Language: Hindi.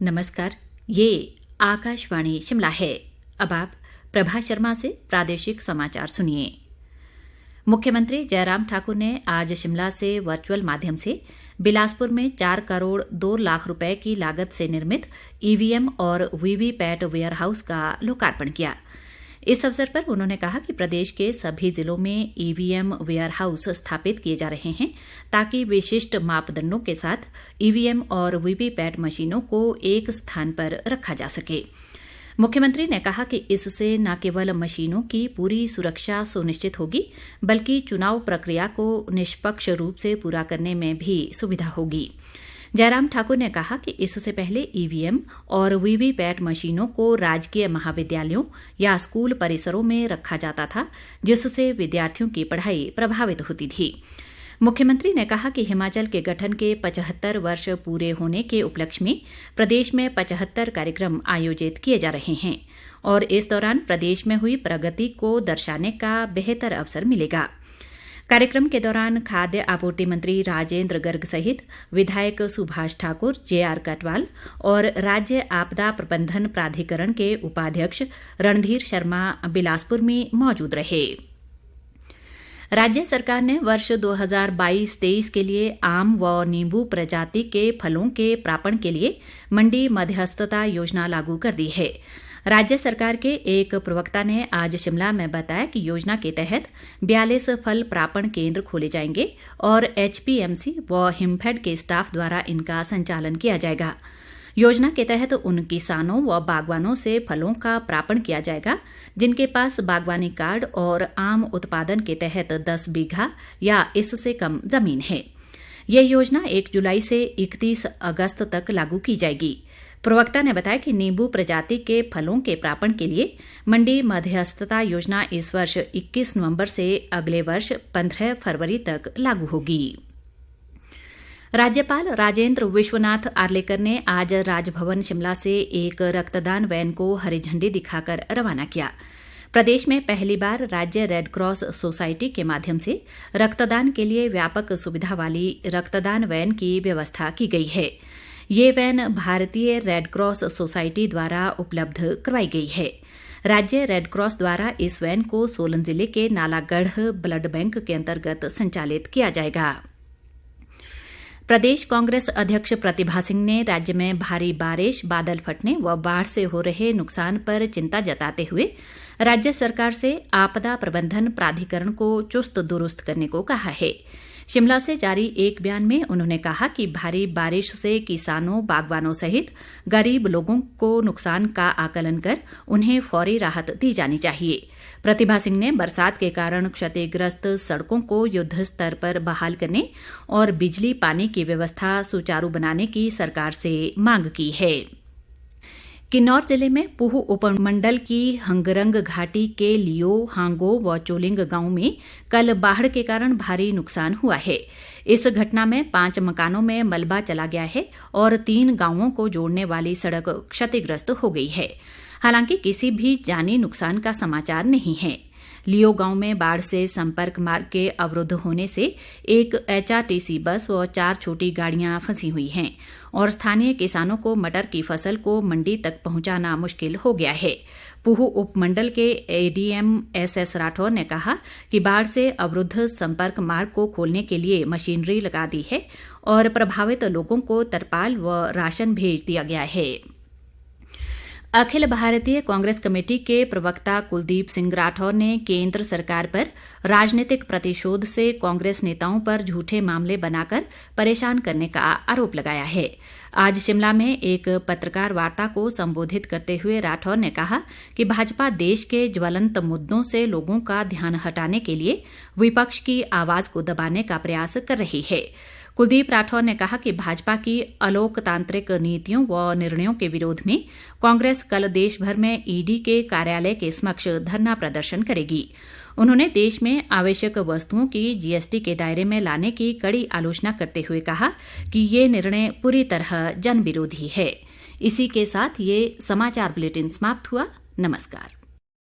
नमस्कार। ये आकाशवाणी शिमला है। अब आप प्रभा शर्मा से प्रादेशिक समाचार सुनिए। मुख्यमंत्री जयराम ठाकुर ने आज शिमला से वर्चुअल माध्यम से बिलासपुर में 4 करोड़ 2 लाख रुपए की लागत से निर्मित ईवीएम और वीवीपैट वेयरहाउस का लोकार्पण किया। इस अवसर पर उन्होंने कहा कि प्रदेश के सभी जिलों में ईवीएम वेयरहाउस स्थापित किए जा रहे हैं ताकि विशिष्ट मापदंडों के साथ ईवीएम और वीवीपैट मशीनों को एक स्थान पर रखा जा सके। मुख्यमंत्री ने कहा कि इससे न केवल मशीनों की पूरी सुरक्षा सुनिश्चित होगी बल्कि चुनाव प्रक्रिया को निष्पक्ष रूप से पूरा करने में भी सुविधा होगी। जयराम ठाकुर ने कहा कि इससे पहले ईवीएम और वीवीपैट मशीनों को राजकीय महाविद्यालयों या स्कूल परिसरों में रखा जाता था, जिससे विद्यार्थियों की पढ़ाई प्रभावित होती थी। मुख्यमंत्री ने कहा कि हिमाचल के गठन के 75 वर्ष पूरे होने के उपलक्ष्य में प्रदेश में 75 कार्यक्रम आयोजित किए जा रहे हैं और इस दौरान प्रदेश में हुई प्रगति को दर्शाने का बेहतर अवसर मिलेगा। कार्यक्रम के दौरान खाद्य आपूर्ति मंत्री राजेंद्र गर्ग सहित विधायक सुभाष ठाकुर, जेआर कटवाल और राज्य आपदा प्रबंधन प्राधिकरण के उपाध्यक्ष रणधीर शर्मा बिलासपुर में मौजूद रहे। राज्य सरकार ने वर्ष 2022-23 के लिए आम व नींबू प्रजाति के फलों के प्रापण के लिए मंडी मध्यस्थता योजना लागू कर दी है। राज्य सरकार के एक प्रवक्ता ने आज शिमला में बताया कि योजना के तहत 42 फल प्रापण केंद्र खोले जाएंगे और एचपीएमसी व हिमफेड के स्टाफ द्वारा इनका संचालन किया जाएगा। योजना के तहत उन किसानों व बागवानों से फलों का प्रापण किया जाएगा जिनके पास बागवानी कार्ड और आम उत्पादन के तहत 10 बीघा या इससे कम जमीन है। ये योजना 1 जुलाई से 31 अगस्त तक लागू की जाएगी। प्रवक्ता ने बताया कि नींबू प्रजाति के फलों के प्रापण के लिए मंडी मध्यस्थता योजना इस वर्ष 21 नवंबर से अगले वर्ष 15 फरवरी तक लागू होगी। राज्यपाल राजेंद्र विश्वनाथ आर्लेकर ने आज राजभवन शिमला से एक रक्तदान वैन को हरी झंडी दिखाकर रवाना किया। प्रदेश में पहली बार राज्य रेड क्रॉस सोसाइटी के माध्यम से रक्तदान के लिए व्यापक सुविधा वाली रक्तदान वैन की व्यवस्था की गई है। ये वैन भारतीय रेड क्रॉस सोसाइटी द्वारा उपलब्ध करवाई गई है। राज्य रेड क्रॉस द्वारा इस वैन को सोलन जिले के नालागढ़ ब्लड बैंक के अंतर्गत संचालित किया जाएगा। प्रदेश कांग्रेस अध्यक्ष प्रतिभा सिंह ने राज्य में भारी बारिश, बादल फटने व बाढ़ से हो रहे नुकसान पर चिंता जताते हुए राज्य सरकार से आपदा प्रबंधन प्राधिकरण को चुस्त दुरुस्त करने को कहा है। शिमला से जारी एक बयान में उन्होंने कहा कि भारी बारिश से किसानों, बागवानों सहित गरीब लोगों को नुकसान का आकलन कर उन्हें फौरी राहत दी जानी चाहिए। प्रतिभा सिंह ने बरसात के कारण क्षतिग्रस्त सड़कों को युद्ध स्तर पर बहाल करने और बिजली पानी की व्यवस्था सुचारू बनाने की सरकार से मांग की है। किन्नौर जिले में पूह उपमंडल की हंगरंग घाटी के लियो, हांगो व चोलिंग गांव में कल बाढ़ के कारण भारी नुकसान हुआ है। इस घटना में 5 मकानों में मलबा चला गया है और 3 गांवों को जोड़ने वाली सड़क क्षतिग्रस्त हो गई है। हालांकि किसी भी जानी नुकसान का समाचार नहीं है। लियो गांव में बाढ़ से संपर्क मार्ग के अवरुद्ध होने से एक एचआरटीसी बस व 4 छोटी गाड़ियां फंसी हुई हैं और स्थानीय किसानों को मटर की फसल को मंडी तक पहुंचाना मुश्किल हो गया है। पूह उपमंडल के एडीएम एसएस राठौर ने कहा कि बाढ़ से अवरुद्ध संपर्क मार्ग को खोलने के लिए मशीनरी लगा दी है और प्रभावित लोगों को तरपाल व राशन भेज दिया गया है। अखिल भारतीय कांग्रेस कमेटी के प्रवक्ता कुलदीप सिंह राठौर ने केंद्र सरकार पर राजनीतिक प्रतिशोध से कांग्रेस नेताओं पर झूठे मामले बनाकर परेशान करने का आरोप लगाया है। आज शिमला में एक पत्रकार वार्ता को संबोधित करते हुए राठौर ने कहा कि भाजपा देश के ज्वलंत मुद्दों से लोगों का ध्यान हटाने के लिए विपक्ष की आवाज को दबाने का प्रयास कर रही है। कुलदीप राठौर ने कहा कि भाजपा की अलोकतांत्रिक नीतियों व निर्णयों के विरोध में कांग्रेस कल देश भर में ईडी के कार्यालय के समक्ष धरना प्रदर्शन करेगी। उन्होंने देश में आवश्यक वस्तुओं की जीएसटी के दायरे में लाने की कड़ी आलोचना करते हुए कहा कि ये निर्णय पूरी तरह जन विरोधी है। इसी के साथ ये समाचार बुलेटिन समाप्त हुआ। नमस्कार।